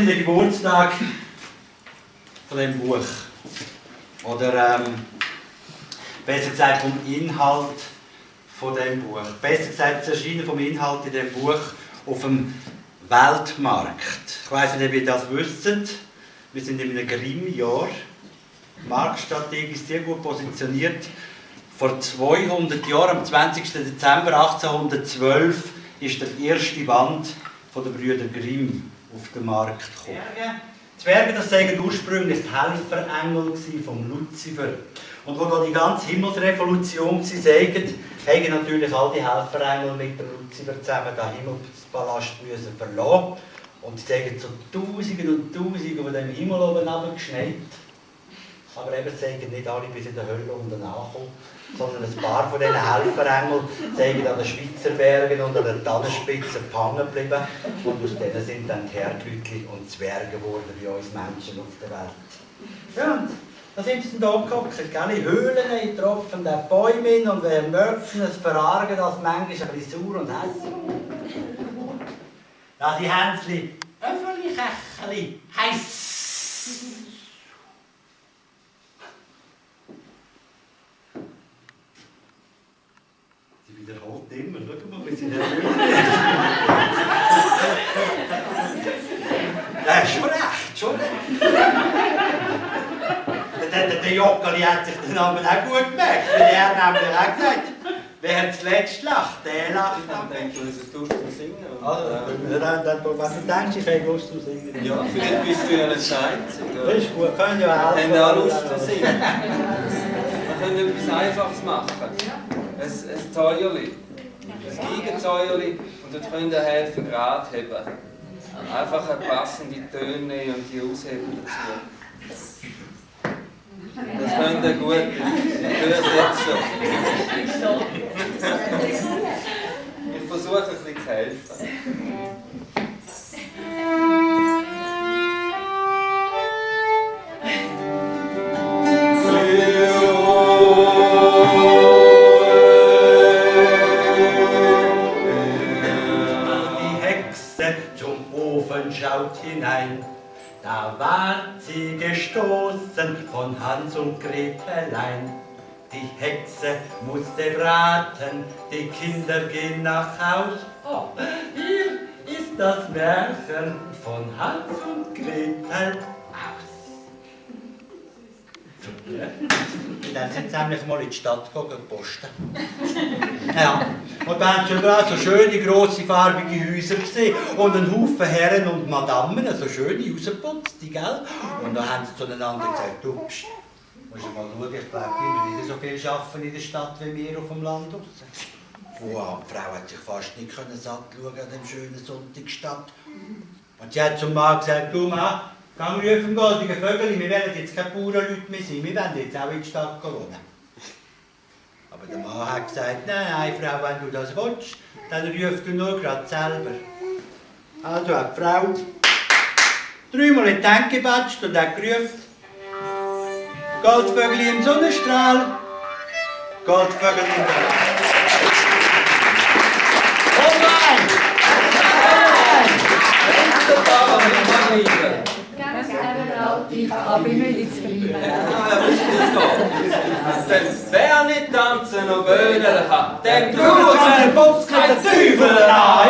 sind der Geburtstag von dem Buch. Oder besser gesagt vom Inhalt von dem Buch. Besser gesagt, das Erscheinen vom Inhalt in dem Buch auf dem Weltmarkt. Ich weiss nicht, ob ihr das wisst. Wir sind in einem Grimm-Jahr. Marktstrategisch sehr gut positioniert. Vor 200 Jahren, am 20. Dezember 1812, ist der erste Band von den Brüdern Grimm auf den Markt gekommen. Die Zwerge, das sagen ursprünglich die Helferengel vom Luzifer. Und wo da die ganze Himmelsrevolution war, sagen, haben natürlich all die Helferengel mit dem Luzifer zusammen den Himmelspalast müssen verlassen. Und sie sagen so Tausende und Tausende von dem Himmel oben runtergeschneit. Aber eben sagen nicht alle bis in der Hölle unten angekommen, sondern ein paar von diesen Helferengeln sagen an den Schweizer Bergen und an den Tannenspitzen gehangen geblieben. Und aus denen sind dann die Herrgöttli und Zwerge geworden, wie uns Menschen auf der Welt. Ja, und da sind sie da gehockt, in Höhlen, in tropfenden Bäumen und möchten es verargen, das manchmal ein bisschen sauer und hässlich. Da die Hänschen, Öffeli, Kächeli, heiss. Sie wiederholt immer, schau mal, wie sie nervös ist. Ja, schon recht, schon recht. Der Jockeli hat sich den Namen auch gut gemerkt, weil er hat nämlich auch gesagt, wer zuletzt lacht, der lacht. Ich denke, du hast Lust zum Singen. Also, was du denkst, ich habe Lust zum Singen. Ja, vielleicht bist du ja nicht der Einzige. Das ist gut, können ja helfen. Wir haben auch Lust zum Singen. Wir können etwas Einfaches machen. Ein Zäuerli. Ein Geigenzäuerli. Und dort könnt ihr helfen, gerade heben. Einfach eine passende Töne und die ausheben dazu. Das könnt ihr gut. Ich höre es jetzt schon. Ich versuche ein bisschen zu helfen. Die Hexe zum Ofen schaut hinein. Da ward sie gestoßen von Hans und Gretelein. Die Hexe musste braten, die Kinder gehen nach Haus. Oh, hier ist das Märchen von Hans und Gretel aus. Dann sind sie nämlich mal in die Stadt posten. Ja. Und da haben sie schon so schöne, grosse, farbige Häuser gesehen und einen Haufen Herren und Madammen, so schöne, rausgeputzte, gell? Und dann haben sie zueinander gesagt, du, pst, musst du mal schauen, ich glaube, wir nicht so viel arbeiten in der Stadt wie wir auf dem Land draussen. Wow, die Frau hat sich fast nicht satt schauen an dem schönen Sonntagsstadt. Und sie hat zum Mann gesagt, du Mann, geh rufen, goldige Vögel, wir werden jetzt keine Bauernleute mehr sein, wir werden jetzt auch in die Stadt wohnen. Aber der Mann hat gesagt, nein, Frau, wenn du das willst, dann rufst du nur gerade selber. Also hat die Frau dreimal in die Hände gebatscht und hat gerufen, Goldvögel im Sonnenstrahl, Goldvögel im Sonnenstrahl. Oh nein! Aber ich will jetzt bleiben. Denn wer nicht tanzen und gönnen kann, dem Du, tut der Box mit der Teufel an!